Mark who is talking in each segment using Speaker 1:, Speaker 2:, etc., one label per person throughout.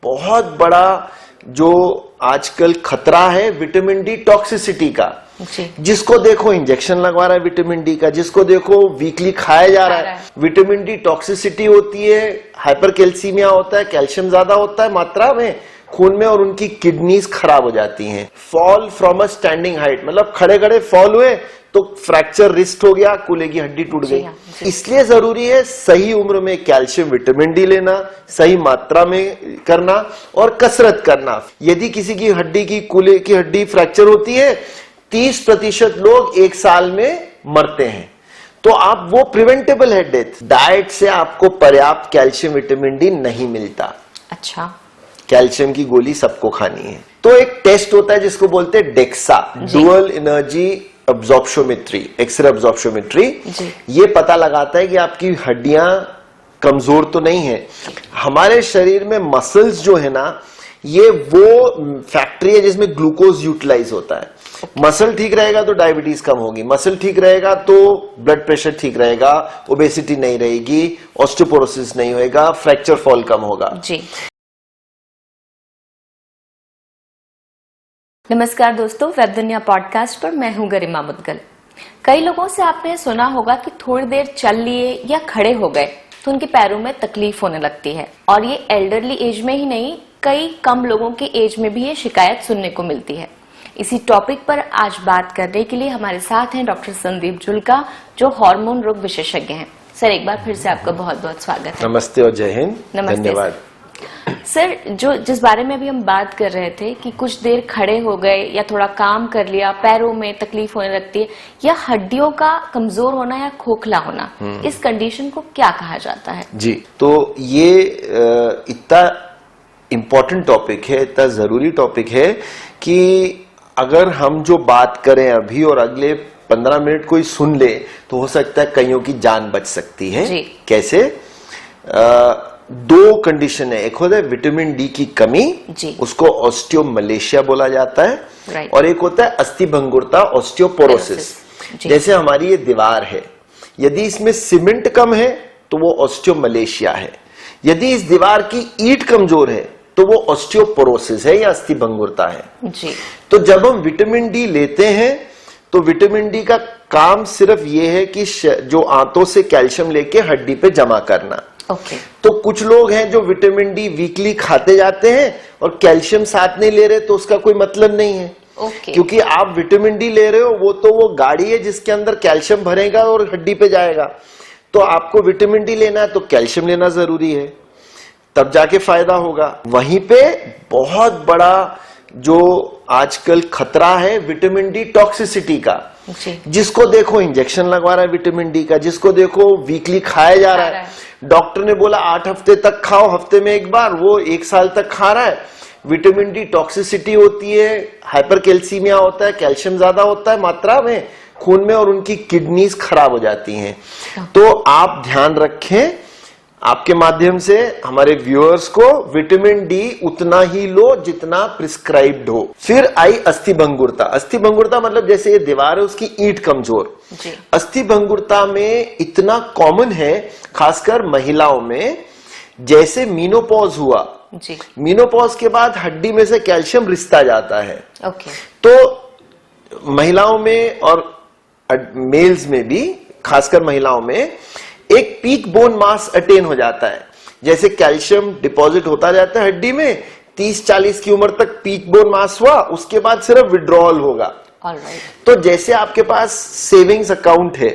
Speaker 1: बहुत बड़ा जो आजकल खतरा है विटामिन डी टॉक्सिसिटी का। जिसको देखो इंजेक्शन लगवा रहा है विटामिन डी का, जिसको देखो वीकली खाया जा रहा है। विटामिन डी टॉक्सिसिटी होती है, हाइपरकैल्सीमिया होता है, कैल्शियम ज्यादा होता है मात्रा में खून में और उनकी किडनीज खराब हो जाती हैं। Fall from a standing height, मतलब खड़े खड़े फॉल हुए तो फ्रैक्चर रिस्ट हो गया, कूल्हे की हड्डी टूट गई। इसलिए जरूरी है सही उम्र में कैल्शियम विटामिन डी लेना, सही मात्रा में करना और कसरत करना। यदि किसी की हड्डी की कूल्हे की हड्डी फ्रैक्चर होती है 30% लोग 1 साल में मरते हैं, तो आप वो प्रिवेंटेबल है डेथ। डाइट से आपको पर्याप्त कैल्शियम विटामिन डी नहीं मिलता।
Speaker 2: अच्छा,
Speaker 1: कैल्शियम की गोली सबको खानी है। तो एक टेस्ट होता है जिसको बोलते हैं डेक्सा, डुअल एनर्जी अब्जॉर्प्शोमेट्री, एक्सरे अब्जॉर्प्शोमेट्री। ये पता लगाता है कि आपकी हड्डियां कमजोर तो नहीं है। हमारे शरीर में मसल्स जो है ना, ये वो फैक्ट्री है जिसमें ग्लूकोज यूटिलाइज होता है। मसल ठीक रहेगा तो डायबिटीज कम होगी, मसल ठीक रहेगा तो ब्लड प्रेशर ठीक रहेगा, ओबेसिटी नहीं रहेगी, ऑस्टियोपोरोसिस नहीं होगा, फ्रैक्चर फॉल कम होगा।
Speaker 2: जी। नमस्कार दोस्तों, वेब दुनिया पॉडकास्ट पर मैं हूं गरिमा मुदगल। कई लोगों से आपने सुना होगा कि थोड़ी देर चल लिए या खड़े हो गए तो उनके पैरों में तकलीफ होने लगती है, और ये एल्डरली एज में ही नहीं, कई कम लोगों की एज में भी ये शिकायत सुनने को मिलती है। इसी टॉपिक पर आज बात करने के लिए हमारे साथ हैं डॉक्टर संदीप जुल्का, जो हार्मोन रोग विशेषज्ञ हैं। सर, एक बार फिर से आपका बहुत बहुत स्वागत है।
Speaker 1: नमस्ते और जय हिंद। धन्यवाद।
Speaker 2: सर, जिस बारे में अभी हम बात कर रहे थे कि कुछ देर खड़े हो गए या थोड़ा काम कर लिया, पैरों में तकलीफ होने लगती है, या हड्डियों का कमजोर होना या खोखला होना, इस कंडीशन को क्या कहा जाता है?
Speaker 1: जी, तो ये इतना इम्पोर्टेंट टॉपिक है, इतना जरूरी टॉपिक है कि अगर हम जो बात करें अभी और अगले 15 मिनट कोई सुन ले तो हो सकता है कईयों की जान बच सकती है। कैसे? 2 कंडीशन है। एक होता है विटामिन डी की कमी, उसको ऑस्टियोमलेशिया बोला जाता है, और एक होता है अस्थिभंगुरता, ऑस्टियोपोरोसिस। जैसे हमारी ये दीवार है, यदि इसमें सीमेंट कम है तो वो ऑस्टियोमलेशिया है। यदि इस दीवार की ईंट कमजोर है तो वो ऑस्टियोपोरोसिस है या अस्थिभंगुरता है। तो जब हम विटामिन डी लेते हैं तो विटामिन डी का काम सिर्फ ये है कि जो आंतों से कैल्शियम लेके हड्डी पे जमा करना। तो कुछ लोग हैं जो विटामिन डी वीकली खाते जाते हैं और कैल्शियम साथ नहीं ले रहे, तो उसका कोई मतलब नहीं है। क्योंकि आप विटामिन डी ले रहे हो, वो गाड़ी है जिसके अंदर कैल्शियम भरेगा और हड्डी पे जाएगा। तो आपको विटामिन डी लेना है तो कैल्शियम लेना जरूरी है, तब जाके फायदा होगा। वहीं पे बहुत बड़ा जो आजकल खतरा है विटामिन डी टॉक्सिसिटी का। जिसको देखो इंजेक्शन लगवा रहा है विटामिन डी का, जिसको देखो वीकली खाया जा रहा है। डॉक्टर ने बोला 8 हफ्ते तक खाओ, हफ्ते में 1 बार, वो 1 साल तक खा रहा है। विटामिन डी टॉक्सिसिटी होती है, हाइपरकैल्सीमिया होता है, कैल्शियम ज्यादा होता है मात्रा में खून में और उनकी किडनीज खराब हो जाती हैं। तो आप ध्यान रखें, आपके माध्यम से हमारे व्यूअर्स को विटामिन डी उतना ही लो जितना प्रिस्क्राइब्ड हो। फिर आई अस्थिभंगुरता। अस्थिभंगुरता मतलब जैसे ये दीवार है उसकी ईंट कमजोर। अस्थिभंगुरता में इतना कॉमन है खासकर महिलाओं में, जैसे मीनोपॉज हुआ, मीनोपॉज के बाद हड्डी में से कैल्शियम रिसता जाता है। तो महिलाओं में और मेल्स में भी, खासकर महिलाओं में एक पीक बोन मास अटेन हो जाता है। जैसे कैल्शियम डिपॉजिट होता जाता है हड्डी में, 30-40 की उम्र तक पीक बोन मास हुआ, उसके बाद सिर्फ विड्रॉल होगा। तो जैसे आपके पास सेविंग्स अकाउंट है,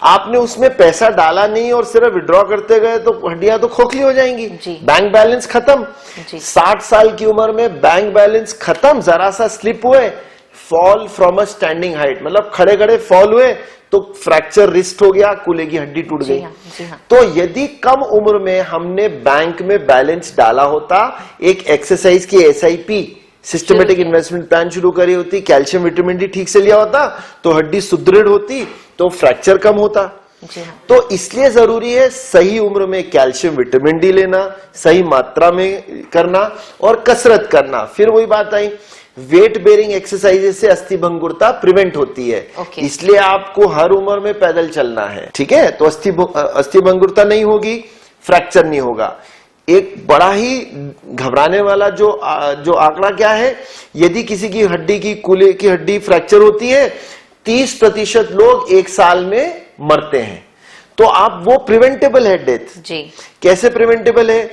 Speaker 1: आपने उसमें पैसा डाला नहीं और सिर्फ विड्रॉ करते गए तो हड्डियां तो खोखली हो जाएंगी, बैंक बैलेंस खत्म। 60 साल की उम्र में बैंक बैलेंस खत्म, जरा सा स्लिप हुए, fall from a standing height, मतलब खड़े खड़े फॉल हुए तो फ्रैक्चर रिस्ट हो गया, कूल्हे की हड्डी टूट गई। तो यदि कम उम्र में हमने बैंक में बैलेंस डाला होता, एक एक्सरसाइज की SIP, सिस्टमेटिक इन्वेस्टमेंट प्लान शुरू करी होती, कैल्शियम विटामिन डी ठीक से लिया होता तो हड्डी सुदृढ़ होती, तो फ्रैक्चर कम होता। तो इसलिए जरूरी है सही उम्र में कैल्शियम विटामिन डी लेना, सही मात्रा में करना और कसरत करना। फिर वही बात आई, वेट बेरिंग एक्सरसाइजेस से अस्थिभंगुरता प्रिवेंट होती है। इसलिए आपको हर उम्र में पैदल चलना है, ठीक है? तो अस्थिभंगुरता नहीं होगी, फ्रैक्चर नहीं होगा। एक बड़ा ही घबराने वाला जो आंकड़ा क्या है, यदि किसी की हड्डी की कूल्हे की हड्डी फ्रैक्चर होती है 30% लोग 1 साल में मरते हैं। तो आप वो प्रिवेंटेबल है डेथ जी। कैसे प्रिवेंटेबल है?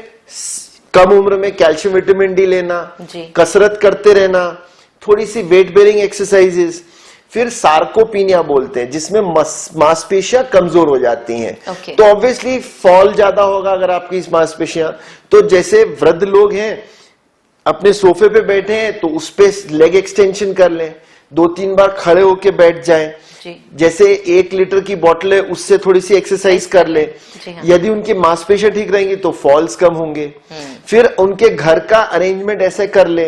Speaker 1: कम उम्र में कैल्शियम विटामिन डी लेना, कसरत करते रहना, थोड़ी सी वेट बेरिंग एक्सरसाइजेस, फिर सार्कोपीनिया बोलते हैं जिसमें मांसपेशियां कमजोर हो जाती हैं। तो ऑब्वियसली फॉल ज्यादा होगा अगर आपकी मांसपेशियां, तो जैसे वृद्ध लोग हैं अपने सोफे पे बैठे हैं तो उस पे लेग एक्सटेंशन कर लें, 2-3 बार खड़े होके बैठ जाएं, जैसे 1 लीटर की बोतल है उससे थोड़ी सी एक्सरसाइज कर ले। यदि उनकी मांसपेशियां ठीक रहेंगी तो फॉल्स कम होंगे। फिर उनके घर का अरेंजमेंट ऐसे कर ले,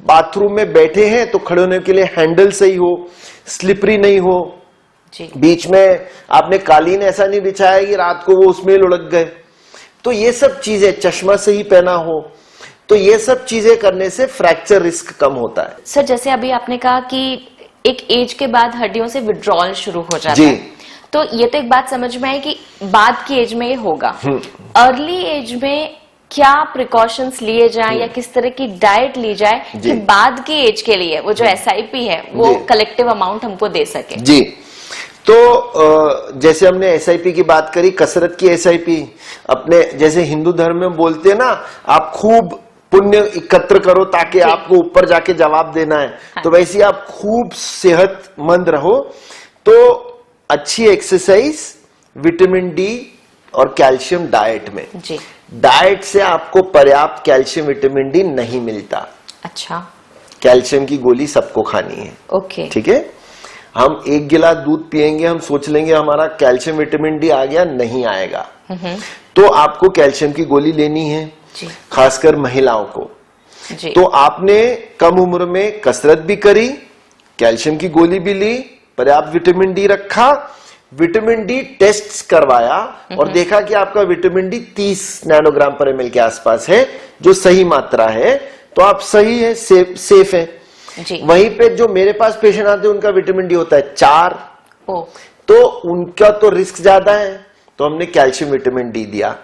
Speaker 1: बाथरूम में बैठे हैं तो खड़े होने के लिए हैंडल सही हो, स्लिपरी नहीं हो, बीच में आपने कालीन ऐसा नहीं बिछाया कि रात को वो उसमें लुढ़क गए। तो ये सब चीजें, चश्मा सही पहना हो, तो ये सब चीजें करने से फ्रैक्चर रिस्क कम होता है।
Speaker 2: सर जैसे अभी आपने कहा कि एक एज के बाद हड्डियों से विड्रॉल शुरू हो जाता है, तो ये तो एक बात समझ में आई कि बाद की एज में ये होगा। अर्ली एज में क्या प्रिकॉशंस लिए जाएं या किस तरह की डाइट ली जाए कि बाद की एज के लिए वो जो SIP है वो कलेक्टिव अमाउंट हमको दे सके? जी,
Speaker 1: तो जैसे हमने SIP की बात करी, कसरत की SIP, अपने जैसे हिंदू धर्म में बोलते हैं ना, आप खूब पुण्य एकत्र करो ताकि आपको ऊपर जाके जवाब देना है। हाँ। तो वैसे आप खूब सेहतमंद रहो, तो अच्छी एक्सरसाइज, विटामिन डी और कैल्शियम डाइट में। जी। डाइट से आपको पर्याप्त कैल्शियम विटामिन डी नहीं मिलता। अच्छा। कैल्शियम की गोली सबको खानी है। ओके। ठीक है। हम 1 गिलास दूध पिएंगे, हम सोच लेंगे हमारा कैल्शियम विटामिन डी आ गया, नहीं आएगा। तो आपको कैल्शियम की गोली लेनी है, खासकर महिलाओं को। तो आपने कम उम्र में कसरत भी करी, कैल्शियम की गोली भी ली, पर्याप्त विटामिन डी रखा, विटामिन डी टेस्ट करवाया और देखा कि आपका विटामिन डी 30 नैनोग्राम पर ml के आसपास है, जो सही मात्रा है, तो आप सही है, सेफ है। वहीं पे जो मेरे पास पेशेंट आते हैं उनका विटामिन डी होता है 4, तो उनका तो रिस्क ज्यादा है, तो हमने कैल्शियम विटामिन डी दिया।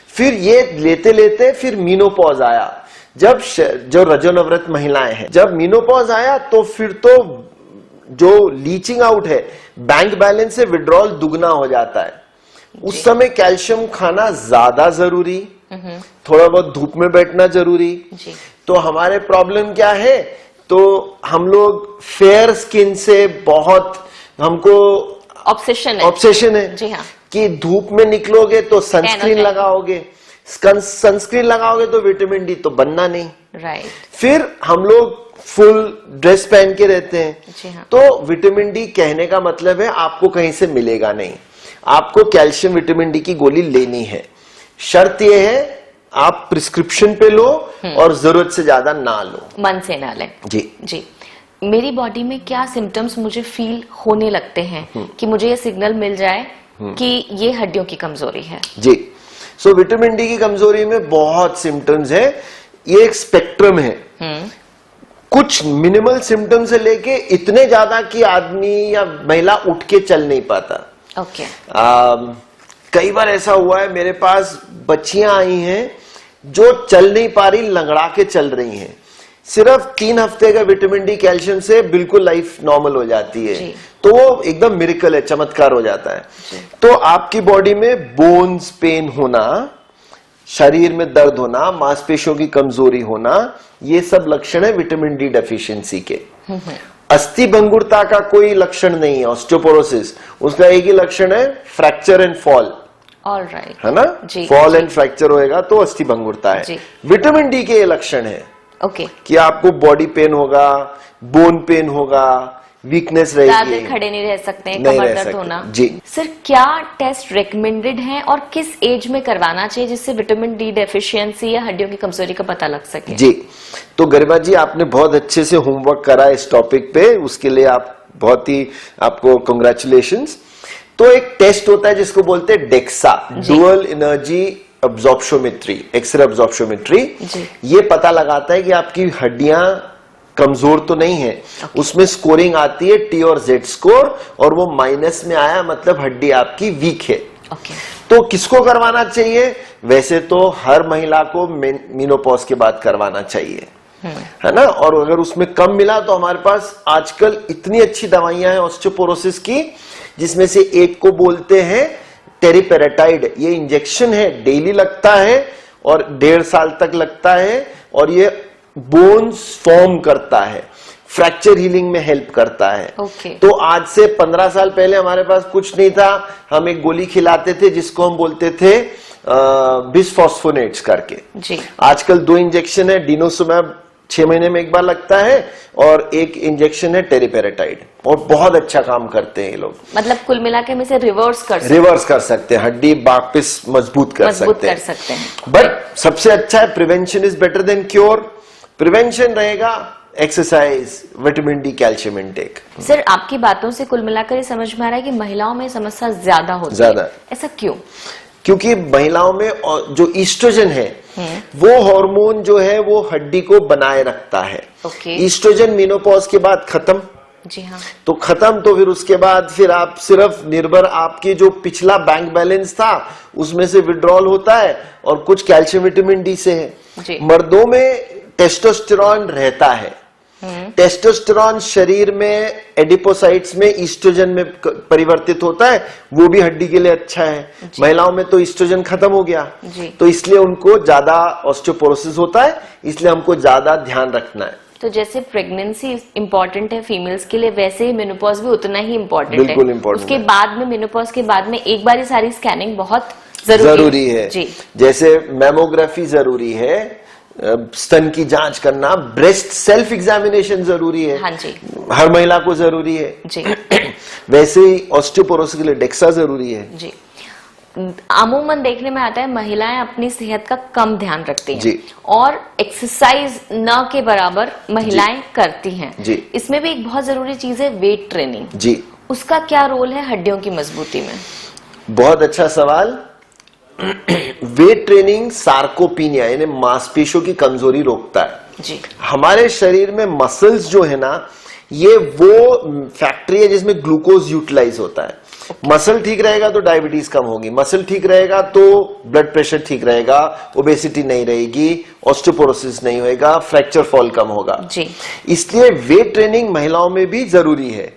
Speaker 1: फिर ये लेते लेते फिर मीनोपॉज आया, जब जो रजोनवृत महिलाएं हैं, जब मीनोपॉज आया तो फिर तो जो लीचिंग आउट है, बैंक बैलेंस से विड्रॉल दुगना हो जाता है। उस समय कैल्शियम खाना ज्यादा जरूरी, थोड़ा बहुत धूप में बैठना जरूरी। तो हमारे प्रॉब्लम क्या है, तो हम लोग फेयर स्किन से बहुत हमको ऑब्सेशन है जी। हाँ। कि धूप में निकलोगे तो सनस्क्रीन लगाओगे, सनस्क्रीन लगाओगे तो विटामिन डी तो बनना नहीं। राइट। फिर हम लोग फुल ड्रेस पहन के रहते हैं। हाँ। तो विटामिन डी कहने का मतलब है आपको कहीं से मिलेगा नहीं, आपको कैल्शियम विटामिन डी की गोली लेनी है। शर्त यह है आप प्रिस्क्रिप्शन पे लो और जरूरत से ज्यादा ना लो,
Speaker 2: मन से ना लें। जी। मेरी बॉडी में क्या सिम्टम्स मुझे फील होने लगते हैं कि मुझे ये सिग्नल मिल जाए कि ये हड्डियों की कमजोरी है? जी।
Speaker 1: सो विटामिन डी की कमजोरी में बहुत सिम्टम्स है, ये एक स्पेक्ट्रम है। कुछ मिनिमल सिम्टम्स से लेके इतने ज्यादा कि आदमी या महिला उठ के चल नहीं पाता। ओके। कई बार ऐसा हुआ है, मेरे पास बच्चियां आई हैं जो चल नहीं पा रही, लंगड़ा के चल रही हैं, सिर्फ 3 हफ्ते का विटामिन डी कैल्शियम से बिल्कुल लाइफ नॉर्मल हो जाती है। तो वो एकदम मिरेकल है, चमत्कार हो जाता है। तो आपकी बॉडी में बोन्स पेन होना, शरीर में दर्द होना, मांसपेशियों की कमजोरी होना, ये सब लक्षण है विटामिन डी डेफिशिएंसी के। अस्थि भंगुरता का कोई लक्षण नहीं है, ऑस्टियोपोरोसिस, उसका एक ही लक्षण है फ्रैक्चर एंड फॉल। ऑलराइट, है ना? फॉल एंड फ्रैक्चर होएगा तो अस्थि भंगुरता है। विटामिन डी के ये लक्षण है। ओके। कि आपको बॉडी पेन होगा, बोन पेन होगा, वीकनेस रहेगी,
Speaker 2: खड़े नहीं रह सकते, कमर दर्द होना। जी। सर क्या टेस्ट रेकमेंडेड है और किस एज में करवाना चाहिए जिससे विटामिन डी डेफिशिएंसी या हड्डियों की कमजोरी का पता लग सके?
Speaker 1: जी, तो गरिमा जी आपने बहुत अच्छे से होमवर्क करा इस टॉपिक पे, उसके लिए आप बहुत ही आपको कांग्रेचुलेशंस। तो एक टेस्ट होता है जिसको बोलते हैं डेक्सा, डुअल एनर्जी अब्जॉर्प्शोमेट्री, एक्सरे अब्जॉर्प्शोमेट्री। ये पता लगाता है कि आपकी हड्डियां कमजोर तो नहीं है। उसमें स्कोरिंग आती है T और Z स्कोर, और वो माइनस में आया मतलब हड्डी आपकी वीक है। तो किसको करवाना चाहिए? वैसे तो हर महिला को मेनोपॉज के बाद करवाना चाहिए, है ना। और अगर उसमें कम मिला तो हमारे पास आजकल इतनी अच्छी दवाइयां हैं ऑस्टियोपोरोसिस की, जिसमें से एक को बोलते हैं टेरिपेरेटाइड। ये इंजेक्शन है, डेली लगता है और 1.5 साल तक लगता है, और ये बोन्स फॉर्म करता है, फ्रैक्चर हीलिंग में हेल्प करता है। तो आज से 15 साल पहले हमारे पास कुछ नहीं था, हम एक गोली खिलाते थे जिसको हम बोलते थे बिसफॉस्फोनेट्स करके। जी। आजकल 2 इंजेक्शन है, डिनोसुमैब 6 महीने में एक बार लगता है, और एक इंजेक्शन है टेरिपेरेटाइड, और बहुत अच्छा काम करते हैं ये लोग।
Speaker 2: मतलब कुल मिला के में से रिवर्स कर सकते हैं,
Speaker 1: हड्डी वापस मजबूत कर सकते हैं। बट सबसे अच्छा है prevention is better than cure. Prevention रहेगा, exercise, vitamin D, calcium intake.
Speaker 2: Sir, आपकी बातों से कुल मिलाकर ये समझ में आ रहा है कि महिलाओं में समस्या ज्यादा होती है, ऐसा क्यों?
Speaker 1: क्योंकि महिलाओं में जो ईस्ट्रोजन है वो हार्मोन जो है वो हड्डी को बनाए रखता है। ईस्ट्रोजन मेनोपॉज के बाद खत्म।
Speaker 2: जी हाँ।
Speaker 1: तो खत्म, तो फिर उसके बाद फिर आप सिर्फ निर्भर आपके जो पिछला बैंक बैलेंस था उसमें से विड्रॉल होता है, और कुछ कैल्शियम विटामिन डी से है। मर्दों में टेस्टोस्टेरॉन रहता है। टेस्टोस्टेरॉन शरीर में एडिपोसाइट्स में ईस्ट्रोजन में परिवर्तित होता है, वो भी हड्डी के लिए अच्छा है। महिलाओं में तो ईस्ट्रोजन खत्म हो गया, तो इसलिए उनको ज्यादा ऑस्टियोपोरोसिस होता है, इसलिए हमको ज्यादा ध्यान रखना है।
Speaker 2: तो जैसे प्रेगनेंसी इम्पोर्टेंट है फीमेल्स के लिए, वैसे ही मेनोपॉज भी उतना ही इम्पोर्टेंट है।
Speaker 1: बिल्कुल इम्पोर्टेंट।
Speaker 2: उसके बाद में मेनोपॉज के बाद में एक बार सारी स्कैनिंग बहुत
Speaker 1: जरूरी है। जी। जैसे मैमोग्राफी जरूरी है, स्तन की जांच करना, ब्रेस्ट सेल्फ एग्जामिनेशन जरूरी है।
Speaker 2: हाँ जी।
Speaker 1: हर महिला को जरूरी है जी। वैसे ही ऑस्टियोपोरोसिस के लिए डेक्सा जरूरी है
Speaker 2: जी। अमूमन देखने में आता है महिलाएं अपनी सेहत का कम ध्यान रखती हैं जी। और एक्सरसाइज न के बराबर महिलाएं करती हैं जी। इसमें भी एक बहुत जरूरी चीज है वेट ट्रेनिंग जी। उसका क्या रोल है हड्डियों की मजबूती में?
Speaker 1: बहुत अच्छा सवाल। वेट ट्रेनिंग सार्कोपीनिया यानी मांसपेशियों की कमजोरी रोकता है जी। हमारे शरीर में मसल्स जो है ना, ये वो फैक्ट्री है जिसमें ग्लूकोज यूटिलाइज होता है। मसल ठीक रहेगा तो डायबिटीज कम होगी, मसल ठीक रहेगा तो ब्लड प्रेशर ठीक रहेगा, ओबेसिटी नहीं रहेगी, ऑस्टियोपोरोसिस नहीं होगा, फ्रैक्चर फॉल कम होगा जी। इसलिए वेट ट्रेनिंग महिलाओं में भी जरूरी है।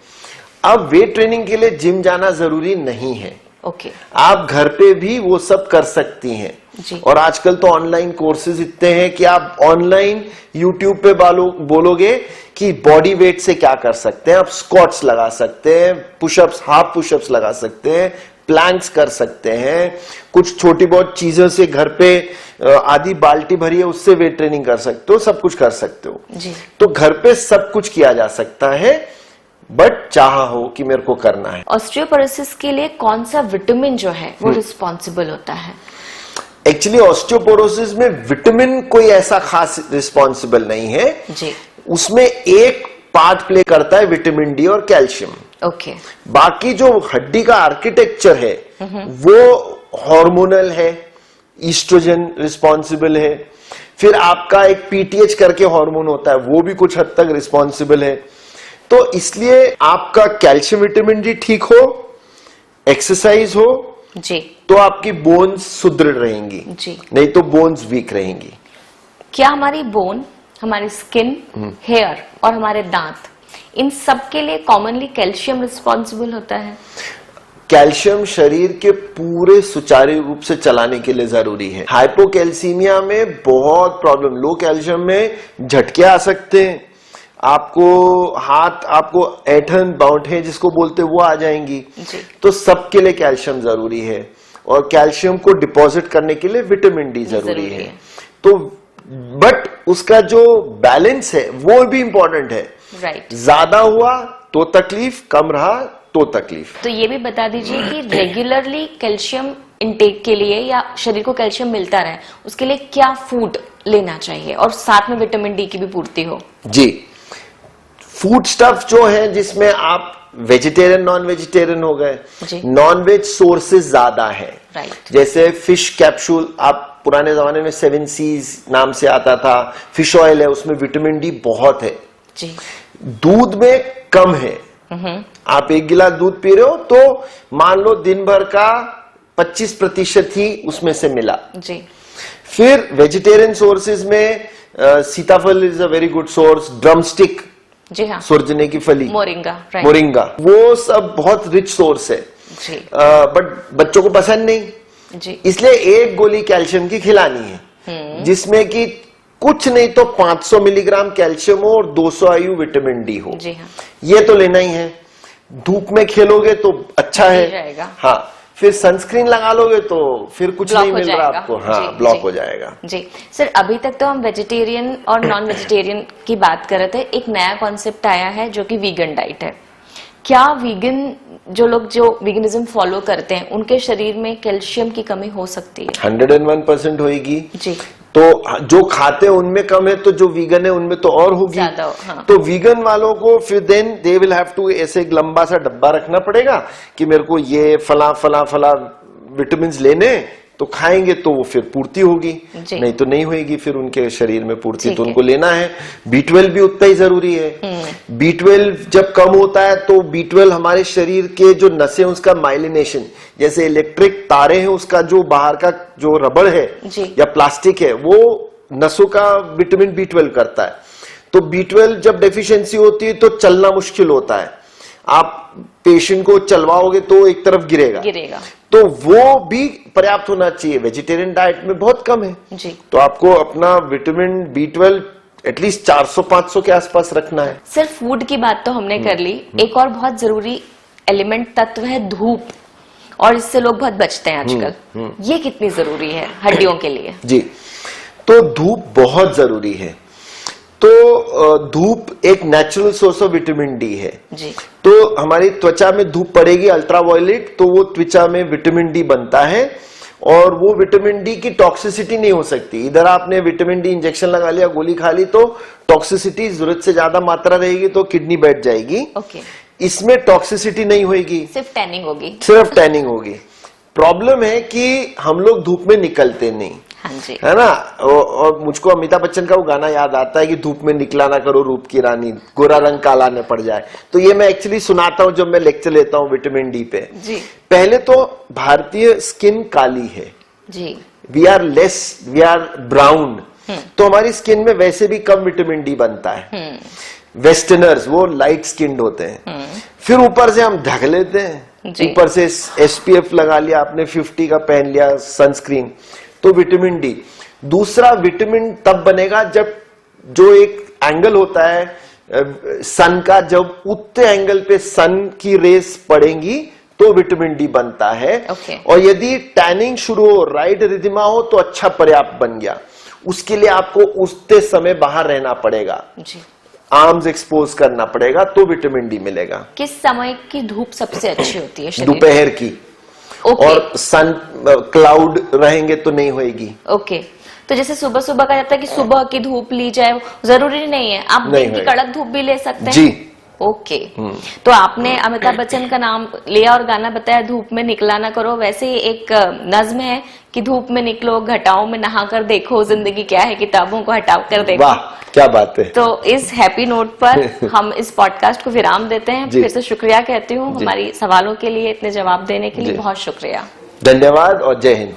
Speaker 1: अब वेट ट्रेनिंग के लिए जिम जाना जरूरी नहीं है। आप घर पे भी वो सब कर सकती हैं जी। और आजकल तो ऑनलाइन कोर्सेज इतने हैं कि आप ऑनलाइन यूट्यूब पे बोलोगे कि बॉडी वेट से क्या कर सकते हैं। आप स्क्वाट्स लगा सकते हैं, पुशअप्स, हाफ पुशअप्स लगा सकते हैं, प्लैंक्स कर सकते हैं, कुछ छोटी बहुत चीजों से घर पे आधी बाल्टी भरी है उससे वेट ट्रेनिंग कर सकते हो, सब कुछ कर सकते हो जी। तो घर पे सब कुछ किया जा सकता है, बट चाह हो कि मेरे को करना है।
Speaker 2: ऑस्टियोपोरोसिस के लिए कौन सा विटामिन जो है वो रिस्पॉन्सिबल होता है?
Speaker 1: एक्चुअली ऑस्टियोपोरोसिस में विटामिन कोई ऐसा खास रिस्पॉन्सिबल नहीं है जी। उसमें एक पार्ट प्ले करता है विटामिन डी और कैल्शियम। ओके। बाकी जो हड्डी का आर्किटेक्चर है वो हार्मोनल है, ईस्ट्रोजन रिस्पॉन्सिबल है, फिर आपका एक पीटीएच करके हार्मोन होता है वो भी कुछ हद तक रिस्पॉन्सिबल है। तो इसलिए आपका कैल्शियम विटामिन डी ठीक हो, एक्सरसाइज हो जी, तो आपकी बोन्स सुदृढ़ रहेंगी जी। नहीं तो बोन्स वीक रहेंगी।
Speaker 2: क्या हमारी बोन, हमारी स्किन, हेयर और हमारे दांत, इन सब के लिए कॉमनली कैल्शियम रिस्पॉन्सिबल होता है?
Speaker 1: कैल्शियम शरीर के पूरे सुचारू रूप से चलाने के लिए जरूरी है। हाइपोकैल्सीमिया में बहुत प्रॉब्लम, लो कैल्शियम में झटके आ सकते हैं, आपको ऐठन बाउंठे जिसको बोलते वो आ जाएंगी जी। तो सबके लिए कैल्शियम जरूरी है, और कैल्शियम को डिपॉजिट करने के लिए विटामिन डी जरूरी है। तो बट उसका जो बैलेंस है वो भी इंपॉर्टेंट है। राइट। ज्यादा हुआ तो तकलीफ, कम रहा तो तकलीफ।
Speaker 2: तो ये भी बता दीजिए कि रेगुलरली कैल्शियम इंटेक के लिए या शरीर को कैल्शियम मिलता रहे उसके लिए क्या फूड लेना चाहिए और साथ में विटामिन डी की भी पूर्ति हो?
Speaker 1: जी, फूड स्टफ जो है जिसमें आप वेजिटेरियन नॉन वेजिटेरियन हो गए, नॉन वेज सोर्सेज ज्यादा है। राइट। जैसे फिश कैप्सूल, आप पुराने जमाने में 7 सीज नाम से आता था, फिश ऑयल है, उसमें विटामिन डी बहुत है जी। दूध में कम है। आप 1 गिलास दूध पी रहे हो तो मान लो दिन भर का 25% ही उसमें से मिला।
Speaker 2: जी।
Speaker 1: फिर वेजिटेरियन सोर्सेज में sitaphal is a very good source, drumstick,
Speaker 2: जी हाँ,
Speaker 1: सुरजने की फली,
Speaker 2: मोरिंगा, राइट,
Speaker 1: मोरिंगा, वो सब बहुत रिच सोर्स है।
Speaker 2: जी।
Speaker 1: बट बच्चों को पसंद नहीं,
Speaker 2: जी,
Speaker 1: इसलिए एक गोली कैल्शियम की खिलानी है, जिसमें कि कुछ नहीं तो 500 मिलीग्राम कैल्शियम हो और 200 IU विटामिन डी हो।
Speaker 2: जी हाँ,
Speaker 1: ये तो लेना ही है। धूप में खेलोगे तो अच्छा है,
Speaker 2: जाएगा।
Speaker 1: हाँ। फिर सनस्क्रीन लगा लोगे तो फिर कुछ नहीं मिल रहा आपको, हाँ,
Speaker 2: जी,
Speaker 1: ब्लॉक
Speaker 2: जी,
Speaker 1: हो जाएगा।
Speaker 2: जी सर, अभी तक तो हम वेजिटेरियन और नॉन वेजिटेरियन की बात कर रहे थे। एक नया कॉन्सेप्ट आया है जो कि वीगन डाइट है। क्या वीगन जो वीगनिज्म फॉलो करते हैं उनके शरीर में कैल्शियम की कमी हो सकती है?
Speaker 1: 101% होगी
Speaker 2: जी।
Speaker 1: तो जो खाते हैं उनमें कम है, तो जो वीगन है उनमें तो और होगी।
Speaker 2: हाँ।
Speaker 1: तो वीगन वालों को फिर then they will have to ऐसे एक लंबा सा डब्बा रखना पड़ेगा कि मेरे को ये फला फला फला विटामिन लेने, तो खाएंगे तो वो फिर पूर्ति होगी, नहीं तो नहीं होगी फिर उनके शरीर में पूर्ति। तो उनको लेना है। B12 भी उतना ही जरूरी है। B12 जब कम होता है तो B12 हमारे शरीर के जो नसें उसका माइलिनेशन, जैसे इलेक्ट्रिक तारे हैं उसका जो बाहर का जो रबड़ है या प्लास्टिक है, वो नसों का विटामिन B12 करता है। तो B12 जब डेफिशिएंसी होती है तो चलना मुश्किल होता है। आप पेशेंट को चलवाओगे तो एक तरफ गिरेगा। तो वो भी पर्याप्त होना चाहिए। वेजिटेरियन डाइट में बहुत कम है
Speaker 2: जी।
Speaker 1: तो आपको अपना विटामिन B12 एटलीस्ट 400-500 के आसपास रखना है।
Speaker 2: सिर्फ फूड की बात तो हमने कर ली, एक और बहुत जरूरी एलिमेंट तत्व है धूप, और इससे लोग बहुत बचते हैं आजकल। ये कितनी जरूरी है हड्डियों के लिए? जी,
Speaker 1: तो धूप बहुत जरूरी है। तो धूप एक natural source of vitamin D है
Speaker 2: जी।
Speaker 1: तो हमारी त्वचा में धूप पड़ेगी अल्ट्रावायलेट, तो वो त्वचा में विटामिन डी बनता है, और वो विटामिन डी की टॉक्सिसिटी नहीं हो सकती। इधर आपने विटामिन डी इंजेक्शन लगा लिया, गोली खा ली, तो टॉक्सिसिटी जरूरत से ज्यादा मात्रा रहेगी तो किडनी बैठ जाएगी।
Speaker 2: ओके।
Speaker 1: इसमें टॉक्सिसिटी नहीं होगी,
Speaker 2: सिर्फ टैनिंग होगी।
Speaker 1: सिर्फ टैनिंग होगी। प्रॉब्लम है कि हम लोग धूप में निकलते नहीं,
Speaker 2: हाँ जी,
Speaker 1: है ना। और मुझको अमिताभ बच्चन का वो गाना याद आता है कि धूप में निकला ना करो रूप की रानी, गोरा रंग काला न पड़ जाए। तो ये मैं एक्चुअली सुनाता हूँ जब मैं लेक्चर लेता हूँ विटामिन डी पे
Speaker 2: जी।
Speaker 1: पहले तो भारतीय स्किन काली है जी, वी आर ब्राउन, तो हमारी स्किन में वैसे भी कम विटामिन डी बनता है। वेस्टर्नर्स वो लाइट स्किन्ड होते हैं। फिर ऊपर से हम ढक लेते हैं, ऊपर से SPF लगा लिया आपने, 50 का पहन लिया सनस्क्रीन, तो विटामिन डी। दूसरा विटामिन तब बनेगा जब जो एक एंगल होता है सन का, जब उतने एंगल पे सन की रेस पड़ेंगी तो विटामिन डी बनता है। और यदि टैनिंग शुरू हो, राइट रिदिमा हो, तो अच्छा पर्याप्त बन गया। उसके लिए आपको उतने समय बाहर रहना पड़ेगा जी, आर्म्स एक्सपोज करना पड़ेगा, तो विटामिन डी मिलेगा।
Speaker 2: किस समय की धूप सबसे अच्छी होती है?
Speaker 1: दोपहर की। और सन क्लाउड रहेंगे तो नहीं होगी।
Speaker 2: ओके। तो जैसे सुबह सुबह कहा जाता है कि सुबह की धूप ली जाए, जरूरी नहीं है, आप दिन की कड़क धूप भी ले सकते हैं जी। ओके। तो आपने अमिताभ बच्चन का नाम लिया और गाना बताया धूप में निकला ना करो, वैसे ही एक नज्म है कि धूप में निकलो, घटाओं में नहा कर देखो, जिंदगी क्या है किताबों को हटा कर देखो।
Speaker 1: वाह क्या बात है।
Speaker 2: तो इस हैप्पी नोट पर हम इस पॉडकास्ट को विराम देते हैं। फिर से शुक्रिया कहती हूँ हमारी सवालों के लिए, इतने जवाब देने के लिए बहुत शुक्रिया।
Speaker 1: धन्यवाद और जय हिंद।